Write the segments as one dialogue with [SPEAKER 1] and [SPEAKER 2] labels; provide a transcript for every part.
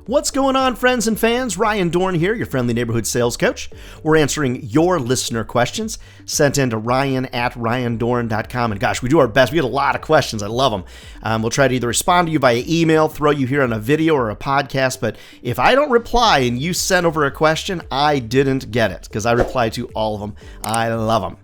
[SPEAKER 1] What's going on, friends and fans? Ryan Dohrn here, your friendly neighborhood sales coach. We're answering your listener questions sent in to ryan@ryandohrn.com. And gosh, we do our best. We get a lot of questions. I love them. We'll try to either respond to you via email, throw you here on a video or a podcast. But if I don't reply and you send over a question, I didn't get it because I reply to all of them. I love them.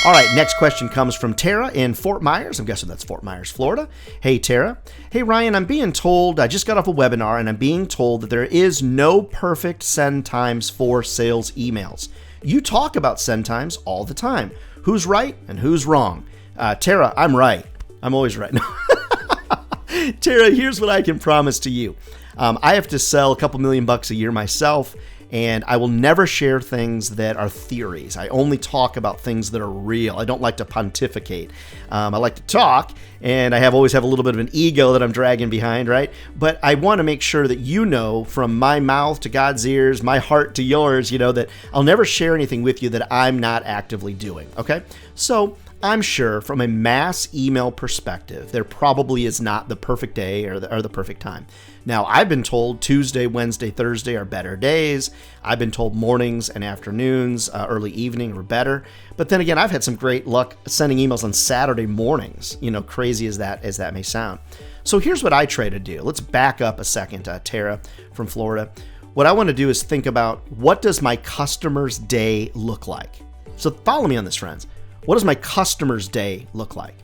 [SPEAKER 1] All right, next question comes from Tara in Fort Myers. I'm guessing that's Fort Myers, Florida. Hey, Tara. Hey, Ryan, I'm being told, I just got off a webinar, and I'm being told that there is no perfect send times for sales emails. You talk about send times all the time. Who's right and who's wrong? Tara, I'm right. I'm always right. Tara, here's what I can promise to you. I have to sell a couple $1,000,000 a year myself, and I will never share things that are theories. I only talk about things that are real. I don't like to pontificate. I like to talk, and I always have a little bit of an ego that I'm dragging behind, right? But I want to make sure that you know, from my mouth to God's ears, my heart to yours, that I'll never share anything with you that I'm not actively doing, okay? So I'm sure from a mass email perspective, there probably is not the perfect day or the perfect time. Now, I've been told Tuesday, Wednesday, Thursday are better days. I've been told mornings and afternoons, early evening are better. But then again, I've had some great luck sending emails on Saturday mornings, crazy as that may sound. So here's what I try to do. Let's back up a second, Tara from Florida. What I want to do is think about, what does my customer's day look like? So follow me on this, friends. What does my customer's day look like?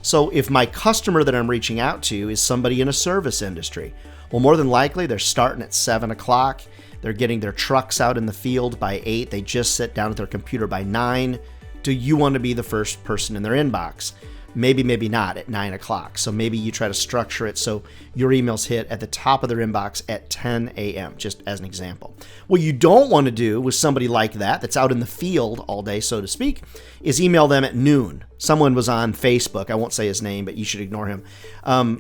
[SPEAKER 1] So if my customer that I'm reaching out to is somebody in a service industry, well, more than likely they're starting at 7 o'clock. They're getting their trucks out in the field by 8. They just sit down at their computer by 9. Do you want to be the first person in their inbox? Maybe, maybe not at 9 o'clock. So maybe you try to structure it so your emails hit at the top of their inbox at 10 a.m., just as an example. What you don't want to do with somebody like that's out in the field all day, so to speak, is email them at noon. Someone was on Facebook. I won't say his name, but you should ignore him.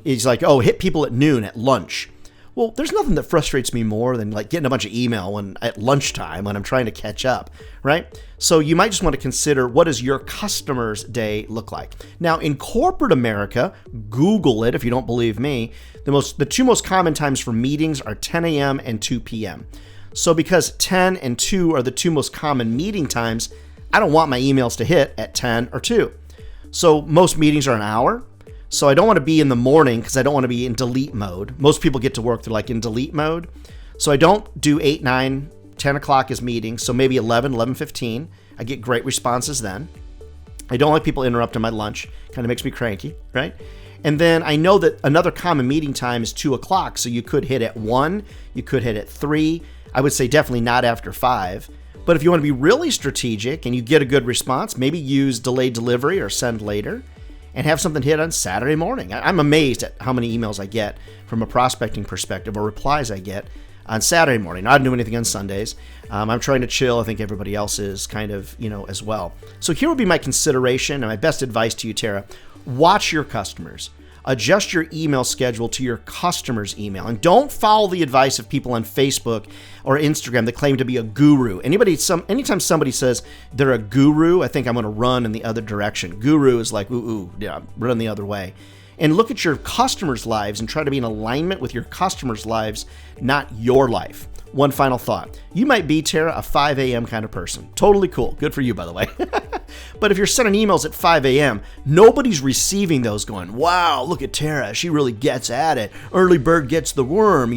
[SPEAKER 1] He's like, hit people at noon at lunch. Well, there's nothing that frustrates me more than getting a bunch of email at lunchtime when I'm trying to catch up, right? So you might just want to consider, what does your customer's day look like? Now, in corporate America, Google it if you don't believe me, the two most common times for meetings are 10 a.m. and 2 p.m. So because 10 and 2 are the two most common meeting times, I don't want my emails to hit at 10 or 2. So most meetings are an hour. So I don't want to be in the morning because I don't want to be in delete mode. Most people get to work, they're in delete mode. So I don't do 8, 9, 10 o'clock as meetings. So maybe 11, 11:15. I get great responses then. I don't like people interrupting my lunch. Kind of makes me cranky, right? And then I know that another common meeting time is 2 o'clock. So you could hit at 1, you could hit at 3. I would say definitely not after 5. But if you want to be really strategic and you get a good response, maybe use delayed delivery or send later, and have something hit on Saturday morning. I'm amazed at how many emails I get from a prospecting perspective, or replies I get on Saturday morning. I don't do anything on Sundays. I'm trying to chill. I think everybody else is kind of, as well. So here would be my consideration and my best advice to you, Tara. Watch your customers. Adjust your email schedule to your customer's email. And don't follow the advice of people on Facebook or Instagram that claim to be a guru. Anytime somebody says they're a guru, I think I'm going to run in the other direction. Guru is like, run the other way. And look at your customers' lives and try to be in alignment with your customers' lives, not your life. One final thought. You might be, Tara, a 5 a.m. kind of person. Totally cool. Good for you, by the way. But if you're sending emails at 5 a.m., nobody's receiving those going, wow, look at Tara. She really gets at it. Early bird gets the worm,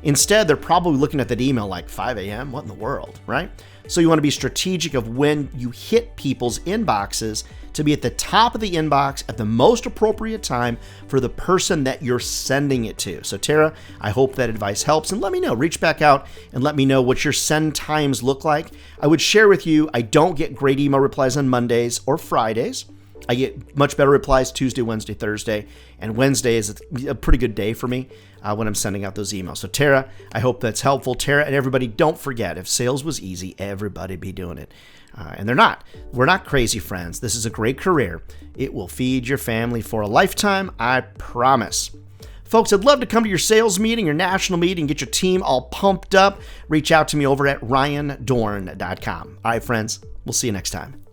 [SPEAKER 1] Instead, they're probably looking at that email like, 5 a.m.? What in the world, right? So you want to be strategic of when you hit people's inboxes to be at the top of the inbox at the most appropriate time for the person that you're sending it to. So Tara, I hope that advice helps, and let me know. Reach back out and let me know what your send times look like. I would share with you, I don't get great email replies on Mondays or Fridays. I get much better replies Tuesday, Wednesday, Thursday, and Wednesday is a pretty good day for me when I'm sending out those emails. So Tara, I hope that's helpful. Tara and everybody, don't forget, if sales was easy, everybody'd be doing it. And they're not. We're not crazy, friends. This is a great career. It will feed your family for a lifetime, I promise. Folks, I'd love to come to your sales meeting, your national meeting, get your team all pumped up. Reach out to me over at ryandohrn.com. All right, friends, we'll see you next time.